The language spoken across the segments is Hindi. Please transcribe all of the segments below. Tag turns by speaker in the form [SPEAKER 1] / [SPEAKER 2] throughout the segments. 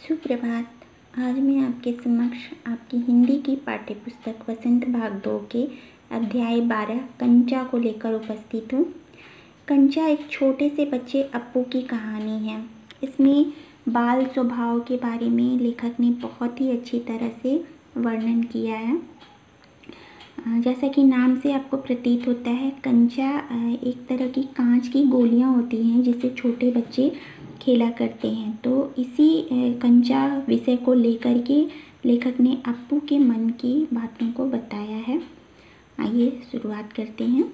[SPEAKER 1] सुप्रभात। आज मैं आपके समक्ष आपकी हिंदी की पाठ्यपुस्तक वसंत भाग 2 के अध्याय 12 कंचा को लेकर उपस्थित हूँ। कंचा एक छोटे से बच्चे अप्पू की कहानी है। इसमें बाल स्वभाव के बारे में लेखक ने बहुत ही अच्छी तरह से वर्णन किया है। जैसा कि नाम से आपको प्रतीत होता है, कंचा एक तरह की कांच की गोलियां होती हैं जिसे छोटे बच्चे खेला करते हैं। तो इसी कंचा विषय को लेकर के लेखक ने अप्पू के मन की बातों को बताया है। आइए शुरुआत करते हैं।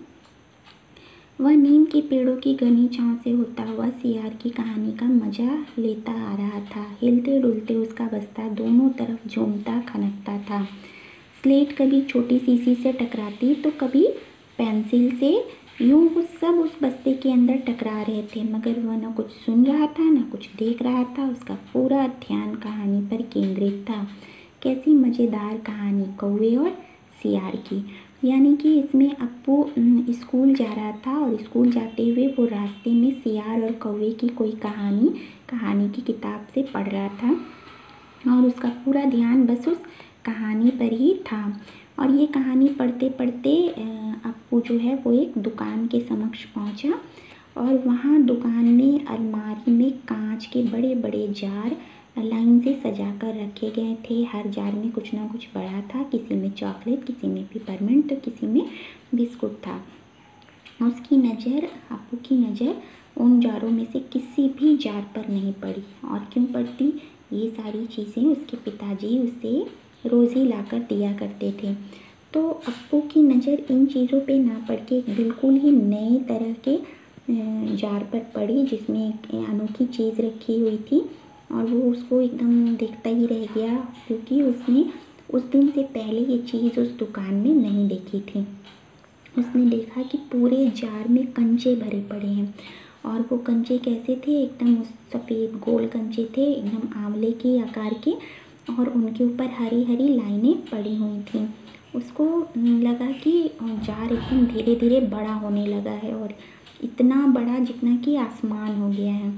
[SPEAKER 1] वह नीम के पेड़ों की घनी छांव से होता हुआ सियार की कहानी का मजा लेता आ रहा था। हिलते डुलते उसका बस्ता दोनों तरफ झूमता खनकता था। स्लेट कभी छोटी शीशी से टकराती तो कभी पेंसिल से। यूं वो सब उस बस्ते के अंदर टकरा रहे थे, मगर वह न कुछ सुन रहा था न कुछ देख रहा था। उसका पूरा ध्यान कहानी पर केंद्रित था। कैसी मज़ेदार कहानी कौवे और सियार की। यानी कि इसमें अप्पू स्कूल जा रहा था और स्कूल जाते हुए वो रास्ते में सियार और कौवे की कोई कहानी की किताब से पढ़ रहा था और उसका पूरा ध्यान बस उस कहानी पर ही था। और ये कहानी पढ़ते पढ़ते अप्पू जो है वो एक दुकान के समक्ष पहुंचा और वहाँ दुकान में अलमारी में कांच के बड़े बड़े जार लाइन से सजा कर रखे गए थे। हर जार में कुछ ना कुछ बड़ा था, किसी में चॉकलेट, किसी में पिपरमिंट तो किसी में बिस्कुट था। अप्पू की नज़र उन जारों में से किसी भी जार पर नहीं पड़ी। और क्यों पड़ती? ये सारी चीज़ें उसके पिताजी उसे रोज़ ही लाकर दिया करते थे। तो अप्पू की नज़र इन चीज़ों पे ना पड़ के एक बिल्कुल ही नए तरह के जार पर पड़ी जिसमें एक अनोखी चीज़ रखी हुई थी और वो उसको एकदम देखता ही रह गया, क्योंकि उसने उस दिन से पहले ये चीज़ उस दुकान में नहीं देखी थी। उसने देखा कि पूरे जार में कंचे भरे पड़े हैं और वो कंचे कैसे थे? एकदम सफ़ेद गोल कंचे थे, एकदम आंवले के आकार के, और उनके ऊपर हरी हरी लाइनें पड़ी हुई थी। उसको लगा कि जार एकदम धीरे धीरे बड़ा होने लगा है और इतना बड़ा जितना कि आसमान हो गया है।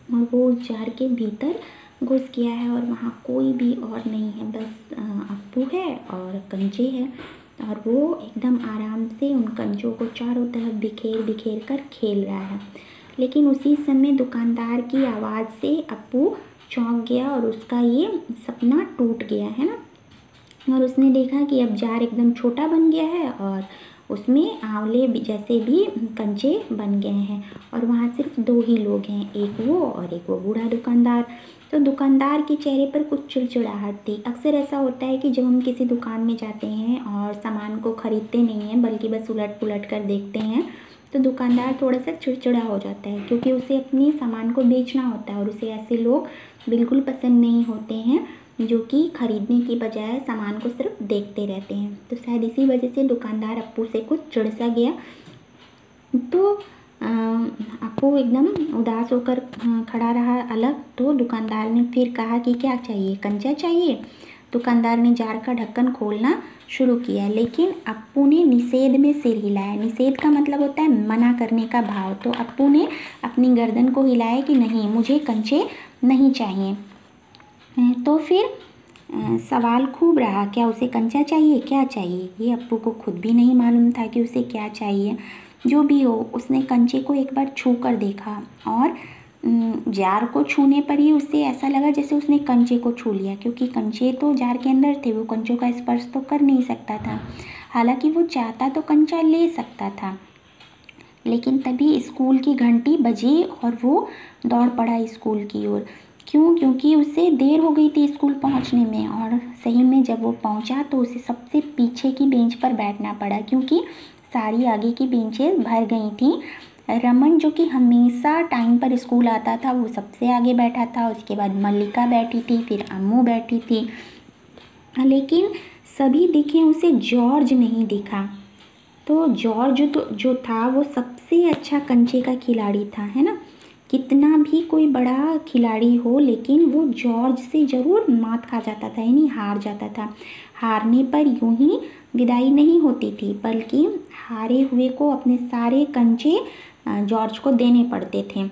[SPEAKER 1] और वो उस जार के भीतर घुस गया है और वहाँ कोई भी और नहीं है, बस अप्पू है और कंचे हैं। और वो एकदम आराम से उन कंचों को चारों तरफ बिखेर बिखेर कर खेल रहा है। लेकिन उसी समय दुकानदार की आवाज़ से अप्पू चौंक गया और उसका ये सपना टूट गया है ना। और उसने देखा कि अब जार एकदम छोटा बन गया है और उसमें आंवले जैसे भी कंचे बन गए हैं और वहाँ सिर्फ दो ही लोग हैं, एक वो और एक वो बूढ़ा दुकानदार। तो दुकानदार के चेहरे पर कुछ चिड़चिड़ाहट थी। अक्सर ऐसा होता है कि जब हम किसी दुकान में जाते हैं और सामान को ख़रीदते नहीं हैं बल्कि बस उलट पुलट कर देखते हैं, तो दुकानदार थोड़ा सा चिड़चिड़ा हो जाता है, क्योंकि उसे अपनी सामान को बेचना होता है और उसे ऐसे लोग बिल्कुल पसंद नहीं होते हैं जो कि खरीदने की बजाय सामान को सिर्फ देखते रहते हैं। तो शायद इसी वजह से दुकानदार अप्पू से कुछ चिढ़ सा गया। तो अप्पू एकदम उदास होकर खड़ा रहा अलग। तो दुकानदार ने फिर कहा कि क्या चाहिए? कंचा चाहिए? दुकानदार ने जार का ढक्कन खोलना शुरू किया, लेकिन अप्पू ने निषेध में सिर हिलाया। निषेध का मतलब होता है मना करने का भाव। तो अप्पू ने अपनी गर्दन को हिलाया कि नहीं, मुझे कंचे नहीं चाहिए। तो फिर सवाल खूब रहा, क्या उसे कंचा चाहिए, क्या चाहिए? ये अप्पू को खुद भी नहीं मालूम था कि उसे क्या चाहिए। जो भी हो, उसने कंचे को एक बार छू कर देखा और जार को छूने पर ही उसे ऐसा लगा जैसे उसने कंचे को छू लिया, क्योंकि कंचे तो जार के अंदर थे, वो कंचों का स्पर्श तो कर नहीं सकता था। हालांकि वो चाहता तो कंचा ले सकता था। लेकिन तभी स्कूल की घंटी बजी और वो दौड़ पड़ा स्कूल की ओर। क्यों? क्योंकि उसे देर हो गई थी स्कूल पहुंचने में। और सही में जब वो पहुंचा तो उसे सबसे पीछे की बेंच पर बैठना पड़ा, क्योंकि सारी आगे की बेंचें भर गई थीं। रमन, जो कि हमेशा टाइम पर स्कूल आता था, वो सबसे आगे बैठा था। उसके बाद मल्लिका बैठी थी, फिर अम्मू बैठी थी, लेकिन सभी दिखे, उसे जॉर्ज नहीं दिखा। तो जॉर्ज जो था वो सबसे अच्छा कंचे का खिलाड़ी था, है ना। कितना भी कोई बड़ा खिलाड़ी हो, लेकिन वो जॉर्ज से ज़रूर मात खा जाता था, यानी हार जाता था। हारने पर यूं ही विदाई नहीं होती थी, बल्कि हारे हुए को अपने सारे कंचे जॉर्ज को देने पड़ते थे।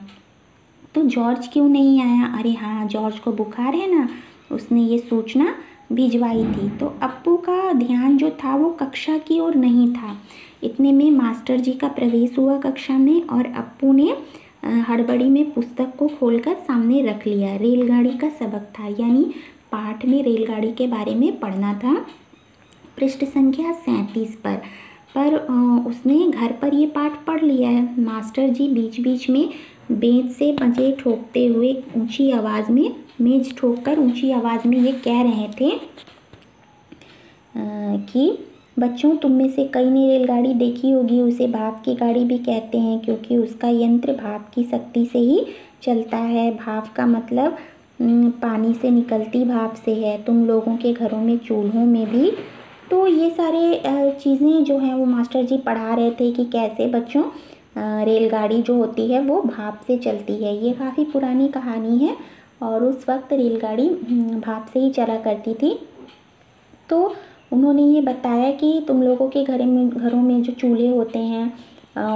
[SPEAKER 1] तो जॉर्ज क्यों नहीं आया? अरे हाँ, जॉर्ज को बुखार है ना, उसने ये सूचना भिजवाई थी। तो अप्पू का ध्यान जो था वो कक्षा की ओर नहीं था। इतने में मास्टर जी का प्रवेश हुआ कक्षा में और अप्पू ने हड़बड़ी में पुस्तक को खोलकर सामने रख लिया। रेलगाड़ी का सबक था, यानी पाठ में रेलगाड़ी के बारे में पढ़ना था, पृष्ठ संख्या 37 पर उसने घर पर ये पाठ पढ़ लिया है। मास्टर जी बीच बीच में बेंच से मजे ठोकते हुए ऊंची आवाज़ में मेज ठोककर ऊंची आवाज़ में ये कह रहे थे कि बच्चों, तुम में से कई ने रेलगाड़ी देखी होगी। उसे भाप की गाड़ी भी कहते हैं क्योंकि उसका यंत्र भाप की शक्ति से ही चलता है। भाप का मतलब पानी से निकलती भाप से है। तुम लोगों के घरों में चूल्हों में भी। तो ये सारे चीज़ें जो हैं वो मास्टर जी पढ़ा रहे थे कि कैसे बच्चों रेलगाड़ी जो होती है वो भाप से चलती है। ये काफ़ी पुरानी कहानी है और उस वक्त रेलगाड़ी भाप से ही चला करती थी। तो उन्होंने ये बताया कि तुम लोगों के घरों में जो चूल्हे होते हैं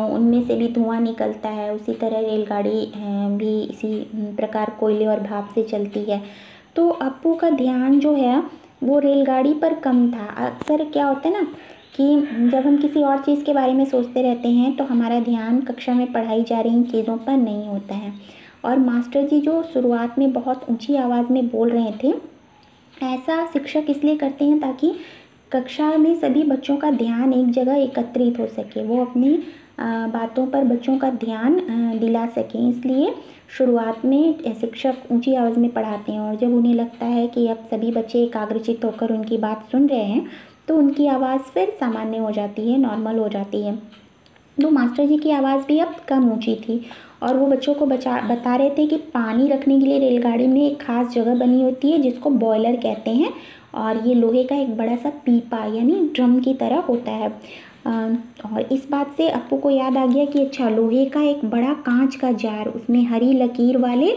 [SPEAKER 1] उनमें से भी धुआं निकलता है, उसी तरह रेलगाड़ी भी इसी प्रकार कोयले और भाप से चलती है। तो अप्पू का ध्यान जो है वो रेलगाड़ी पर कम था। अक्सर क्या होता है ना कि जब हम किसी और चीज़ के बारे में सोचते रहते हैं तो हमारा ध्यान कक्षा में पढ़ाई जा रही चीज़ों पर नहीं होता है। और मास्टर जी जो शुरुआत में बहुत ऊंची आवाज़ में बोल रहे थे, ऐसा शिक्षक इसलिए करते हैं ताकि कक्षा में सभी बच्चों का ध्यान एक जगह एकत्रित हो सके, वो अपनी बातों पर बच्चों का ध्यान दिला सकें। इसलिए शुरुआत में शिक्षक ऊंची आवाज़ में पढ़ाते हैं और जब उन्हें लगता है कि अब सभी बच्चे एकाग्रचित्त होकर उनकी बात सुन रहे हैं तो उनकी आवाज़ फिर सामान्य हो जाती है, नॉर्मल हो जाती है। तो मास्टर जी की आवाज़ भी अब कम ऊंची थी और वो बच्चों को बता रहे थे कि पानी रखने के लिए रेलगाड़ी में एक खास जगह बनी होती है जिसको बॉयलर कहते हैं और ये लोहे का एक बड़ा सा पीपा यानी ड्रम की तरह होता है। और इस बात से अप्पू को याद आ गया कि अच्छा, लोहे का एक बड़ा कांच का जार, उसमें हरी लकीर वाले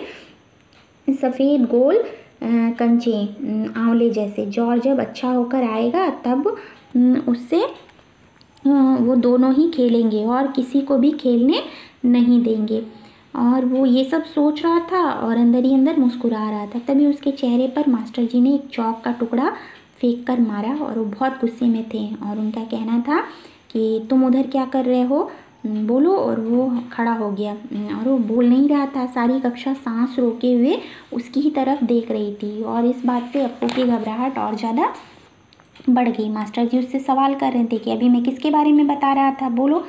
[SPEAKER 1] सफ़ेद गोल कंचे आंवले जैसे। जॉर्ज जब अच्छा होकर आएगा तब उससे वो दोनों ही खेलेंगे और किसी को भी खेलने नहीं देंगे। और वो ये सब सोच रहा था और अंदर ही अंदर मुस्कुरा रहा था। तभी उसके चेहरे पर मास्टर जी ने एक चौक का टुकड़ा फेंक कर मारा और वो बहुत गुस्से में थे और उनका कहना था कि तुम उधर क्या कर रहे हो, बोलो। और वो खड़ा हो गया और वो बोल नहीं रहा था। सारी कक्षा सांस रोके हुए उसकी ही तरफ देख रही थी और इस बात से अप्पू की घबराहट और ज़्यादा बढ़ गई। मास्टर जी उससे सवाल कर रहे थे कि अभी मैं किसके बारे में बता रहा था, बोलो।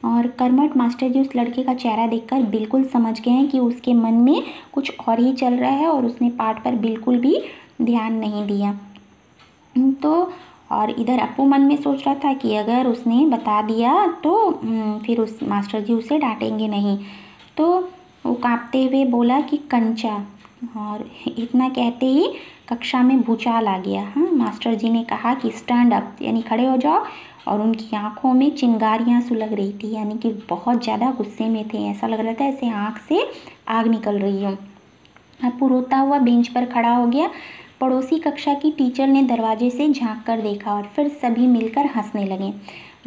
[SPEAKER 1] और कर्मठ मास्टर जी उस लड़के का चेहरा देखकर बिल्कुल समझ गए हैं कि उसके मन में कुछ और ही चल रहा है और उसने पाठ पर बिल्कुल भी ध्यान नहीं दिया। तो और इधर अप्पू मन में सोच रहा था कि अगर उसने बता दिया तो फिर उस मास्टर जी उसे डांटेंगे नहीं। तो वो कांपते हुए बोला कि कंचा, और इतना कहते ही कक्षा में भूचाल आ गया। हाँ, मास्टर जी ने कहा कि स्टैंड अप यानी खड़े हो जाओ और उनकी आंखों में चिंगारियां सुलग रही थी, यानी कि बहुत ज़्यादा गुस्से में थे। ऐसा लग रहा था ऐसे आँख से आग निकल रही हो। अप्पू रोता हुआ बेंच पर खड़ा हो गया। पड़ोसी कक्षा की टीचर ने दरवाजे से झांक कर देखा और फिर सभी मिलकर हंसने लगे।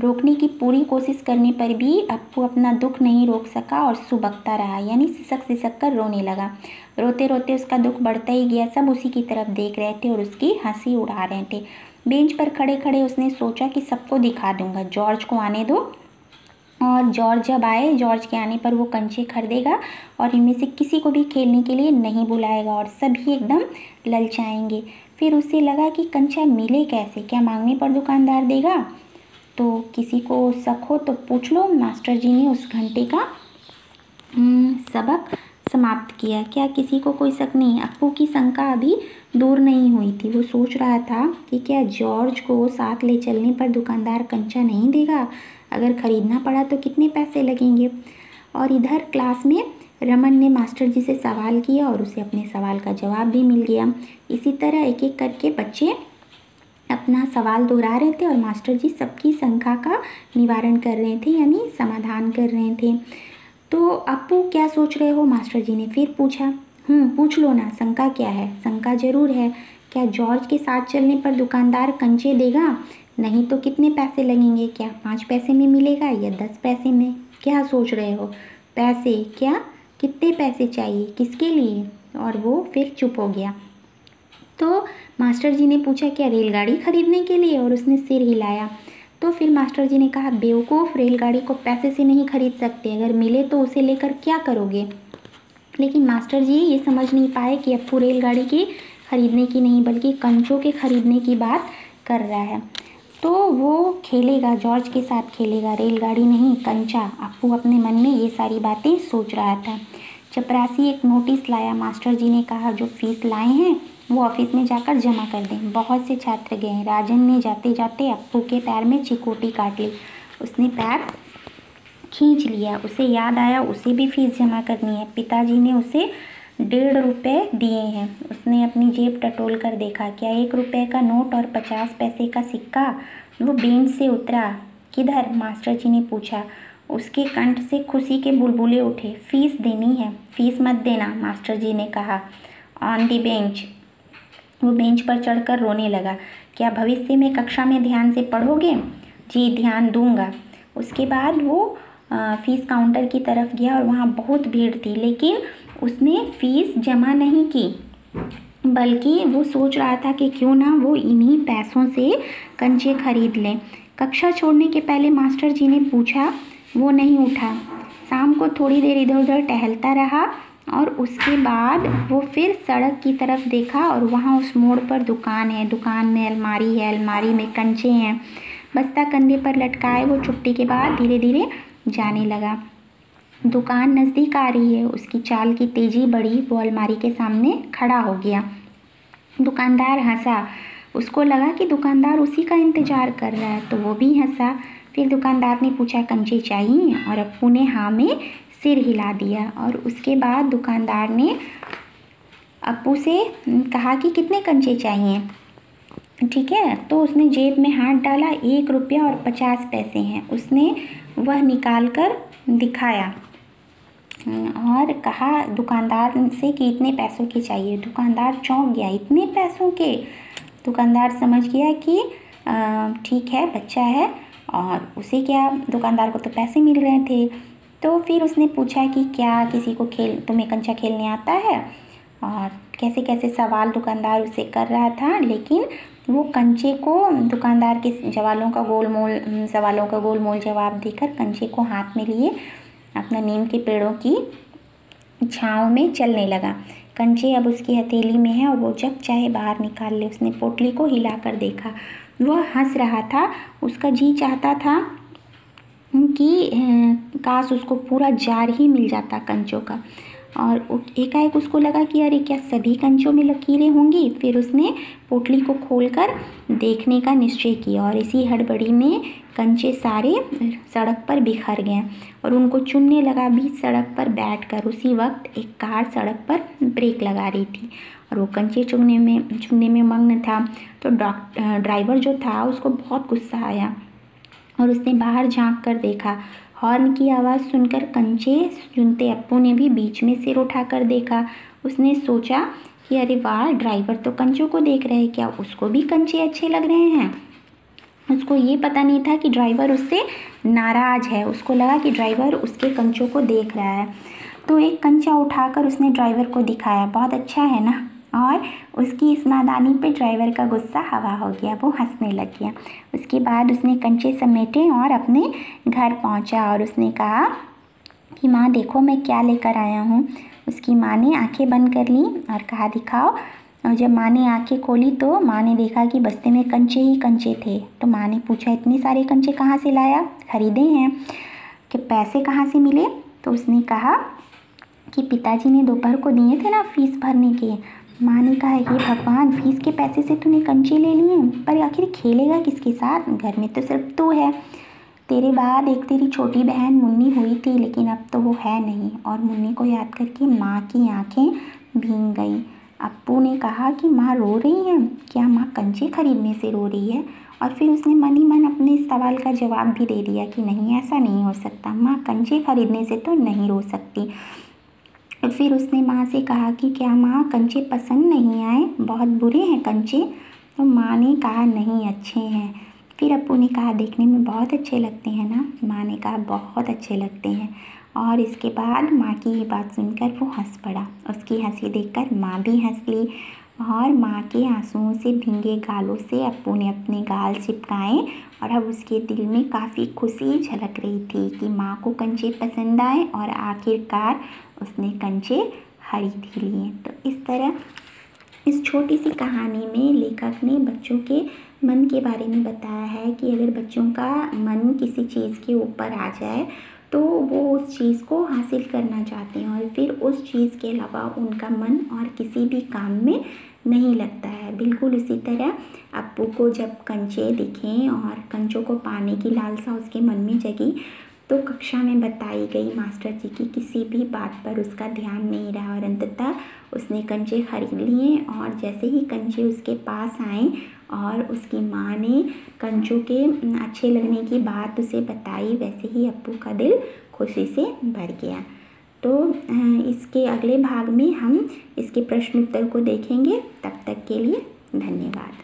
[SPEAKER 1] रोकने की पूरी कोशिश करने पर भी अप्पू अपना दुख नहीं रोक सका और सुबकता रहा, यानी सिसक सिसक कर रोने लगा। रोते रोते उसका दुख बढ़ता ही गया। सब उसी की तरफ देख रहे थे और उसकी हंसी उड़ा रहे थे। बेंच पर खड़े खड़े उसने सोचा कि सबको दिखा दूंगा, जॉर्ज को आने दो। और जॉर्ज जब आए, जॉर्ज के आने पर वो कंचे खरीदेगा और इनमें से किसी को भी खेलने के लिए नहीं बुलाएगा और सभी एकदम ललचाएंगे। फिर उसे लगा कि कंचा मिले कैसे, क्या मांगने पर दुकानदार देगा? तो किसी को शक हो तो पूछ लो। मास्टर जी ने उस घंटे का सबक समाप्त किया। क्या किसी को कोई शक नहीं? अप्पू की शंका अभी दूर नहीं हुई थी। वो सोच रहा था कि क्या जॉर्ज को साथ ले चलने पर दुकानदार कंचा नहीं देगा? अगर खरीदना पड़ा तो कितने पैसे लगेंगे? और इधर क्लास में रमन ने मास्टर जी से सवाल किया और उसे अपने सवाल का जवाब भी मिल गया। इसी तरह एक एक करके बच्चे अपना सवाल दोहरा रहे थे और मास्टर जी सबकी शंका का निवारण कर रहे थे, यानी समाधान कर रहे थे। तो अप्पू क्या सोच रहे हो? मास्टर जी ने फिर पूछा। पूछ लो ना, शंका क्या है? शंका जरूर है। क्या जॉर्ज के साथ चलने पर दुकानदार कंचे देगा? नहीं तो कितने पैसे लगेंगे? क्या 5 पैसे में मिलेगा या 10 पैसे में? क्या सोच रहे हो? पैसे? क्या कितने पैसे चाहिए, किसके लिए? और वो फिर चुप हो गया। तो मास्टर जी ने पूछा क्या रेलगाड़ी खरीदने के लिए? और उसने सिर हिलाया। तो फिर मास्टर जी ने कहा बेवकूफ़, रेलगाड़ी को पैसे से नहीं खरीद सकते, अगर मिले तो उसे लेकर क्या करोगे? लेकिन मास्टर जी ये समझ नहीं पाए कि अप्पू रेलगाड़ी की खरीदने की नहीं बल्कि कंचों के खरीदने की बात कर रहा है। तो वो खेलेगा, जॉर्ज के साथ खेलेगा, रेलगाड़ी नहीं कंचा। अप्पू अपने मन में ये सारी बातें सोच रहा था। चपरासी एक नोटिस लाया। मास्टर जी ने कहा जो फीस लाए हैं वो ऑफिस में जाकर जमा कर दें। बहुत से छात्र गए हैं। राजन ने जाते जाते अप्पू के पैर में चिकोटी काट ली। उसने पैर खींच लिया। उसे याद आया उसे भी फीस जमा करनी है। पिताजी ने उसे 1.5 रुपये दिए हैं। उसने अपनी जेब टटोल कर देखा, क्या 1 रुपये का नोट और 50 पैसे का सिक्का? वो बेंच से उतरा। किधर? मास्टर जी ने पूछा। उसके कंठ से खुशी के बुलबुले उठे। फीस देनी है। फीस मत देना, मास्टर जी ने कहा। On the bench. वो बेंच पर चढ़कर रोने लगा। क्या भविष्य में कक्षा में ध्यान से पढ़ोगे? जी ध्यान दूंगा। उसके बाद वो फीस काउंटर की तरफ गया और वहाँ बहुत भीड़ थी, लेकिन उसने फीस जमा नहीं की, बल्कि वो सोच रहा था कि क्यों ना वो इन्हीं पैसों से कंचे खरीद लें। कक्षा छोड़ने के पहले मास्टर जी ने पूछा। वो नहीं उठा। शाम को थोड़ी देर इधर उधर टहलता रहा और उसके बाद वो फिर सड़क की तरफ देखा और वहाँ उस मोड़ पर दुकान है। दुकान में अलमारी है, अलमारी में कंचे हैं। बस्ता कंधे पर लटकाए वो छुट्टी के बाद धीरे धीरे जाने लगा। दुकान नज़दीक आ रही है। उसकी चाल की तेज़ी बढ़ी। वो अलमारी के सामने खड़ा हो गया। दुकानदार हंसा। उसको लगा कि दुकानदार उसी का इंतज़ार कर रहा है, तो वो भी हंसा। फिर दुकानदार ने पूछा कंचे चाहिए? और अप्पू ने हाँ में सिर हिला दिया। और उसके बाद दुकानदार ने अप्पू से कहा कि कितने कंचे चाहिए? ठीक है, तो उसने जेब में हाथ डाला। 1 रुपया और 50 पैसे हैं। उसने वह निकाल कर दिखाया और कहा दुकानदार से कि इतने पैसों के चाहिए। दुकानदार चौंक गया। इतने पैसों के? दुकानदार समझ गया कि ठीक है, बच्चा है और उसे क्या, दुकानदार को तो पैसे मिल रहे थे। तो फिर उसने पूछा कि क्या किसी को तुम्हें कंचा खेलने आता है? और कैसे कैसे सवाल दुकानदार उसे कर रहा था, लेकिन वो कंचे को दुकानदार के सवालों का गोलमोल जवाब देकर कंचे को हाथ में लिए अपना नीम के पेड़ों की छाँव में चलने लगा। कंचे अब उसकी हथेली में है और वो जब चाहे बाहर निकाल ले। उसने पोटली को हिलाकर देखा। वह हंस रहा था। उसका जी चाहता था कि काश उसको पूरा जार ही मिल जाता कंचों का। और एकाएक उसको लगा कि अरे क्या सभी कंचों में लकीरें होंगी? फिर उसने पोटली को खोलकर देखने का निश्चय किया और इसी हड़बड़ी में कंचे सारे सड़क पर बिखर गए और उनको चुनने लगा बीच सड़क पर बैठकर। उसी वक्त एक कार सड़क पर ब्रेक लगा रही थी और वो कंचे चुनने में मग्न था। तो ड्राइवर जो था उसको बहुत गुस्सा आया और उसने बाहर झांक कर देखा। हॉर्न की आवाज़ सुनकर कंचे चुनते अप्पू ने भी बीच में सिर उठाकर देखा। उसने सोचा कि अरे वाह, ड्राइवर तो कंचों को देख रहे हैं, क्या उसको भी कंचे अच्छे लग रहे हैं? उसको ये पता नहीं था कि ड्राइवर उससे नाराज़ है। उसको लगा कि ड्राइवर उसके कंचों को देख रहा है। तो एक कंचा उठाकर उसने ड्राइवर को दिखाया। बहुत अच्छा है ना? और उसकी इस नादानी पे ड्राइवर का गुस्सा हवा हो गया। वो हंसने लग गया। उसके बाद उसने कंचे समेटे और अपने घर पहुंचा और उसने कहा कि माँ देखो मैं क्या लेकर आया हूँ। उसकी माँ ने आंखें बंद कर ली और कहा दिखाओ। और जब माँ ने आंखें खोली तो माँ ने देखा कि बस्ते में कंचे ही कंचे थे। तो माँ ने पूछा इतने सारे कंचे कहाँ से लाया? खरीदे हैं। कि पैसे कहाँ से मिले? तो उसने कहा कि पिताजी ने दोपहर को दिए थे ना फीस भरने के। माँ ने कहा हे भगवान, फीस के पैसे से तूने कंचे ले लिए, पर आखिर खेलेगा किसके साथ? घर में तो सिर्फ तू है। तेरे बाद एक तेरी छोटी बहन मुन्नी हुई थी, लेकिन अब तो वो है नहीं। और मुन्नी को याद करके माँ की आंखें भीग गईं। अप्पू ने कहा कि माँ रो रही है? क्या माँ कंचे खरीदने से रो रही है? और फिर उसने मन ही मन अपने इस सवाल का जवाब भी दे दिया कि नहीं, ऐसा नहीं हो सकता, माँ कंचे खरीदने से तो नहीं रो सकती। और फिर उसने माँ से कहा कि क्या माँ कंचे पसंद नहीं आए? बहुत बुरे हैं कंचे? तो माँ ने कहा नहीं, अच्छे हैं। फिर अप्पू ने कहा देखने में बहुत अच्छे लगते हैं ना? माँ ने कहा बहुत अच्छे लगते हैं। और इसके बाद माँ की ये बात सुनकर वो हंस पड़ा। उसकी हंसी देखकर माँ भी हंस ली और माँ के आंसुओं से भींगे गालों से अप्पू ने अपने गाल चिपकाए और अब उसके दिल में काफ़ी खुशी झलक रही थी कि माँ को कंचे पसंद आए और आखिरकार उसने कंचे खरीद ही लिए। तो इस तरह इस छोटी सी कहानी में लेखक ने बच्चों के मन के बारे में बताया है कि अगर बच्चों का मन किसी चीज़ के ऊपर आ जाए तो वो उस चीज़ को हासिल करना चाहते हैं और फिर उस चीज़ के अलावा उनका मन और किसी भी काम में नहीं लगता है। बिल्कुल उसी तरह अप्पू को जब कंचे दिखे और कंचों को पाने की लालसा उसके मन में जगी तो कक्षा में बताई गई मास्टर जी की किसी भी बात पर उसका ध्यान नहीं रहा और अंततः उसने कंचे खरीद लिए। और जैसे ही कंचे उसके पास आए और उसकी माँ ने कंचों के अच्छे लगने की बात उसे बताई, वैसे ही अप्पू का दिल खुशी से भर गया। तो इसके अगले भाग में हम इसके प्रश्न उत्तर को देखेंगे। तब तक के लिए धन्यवाद।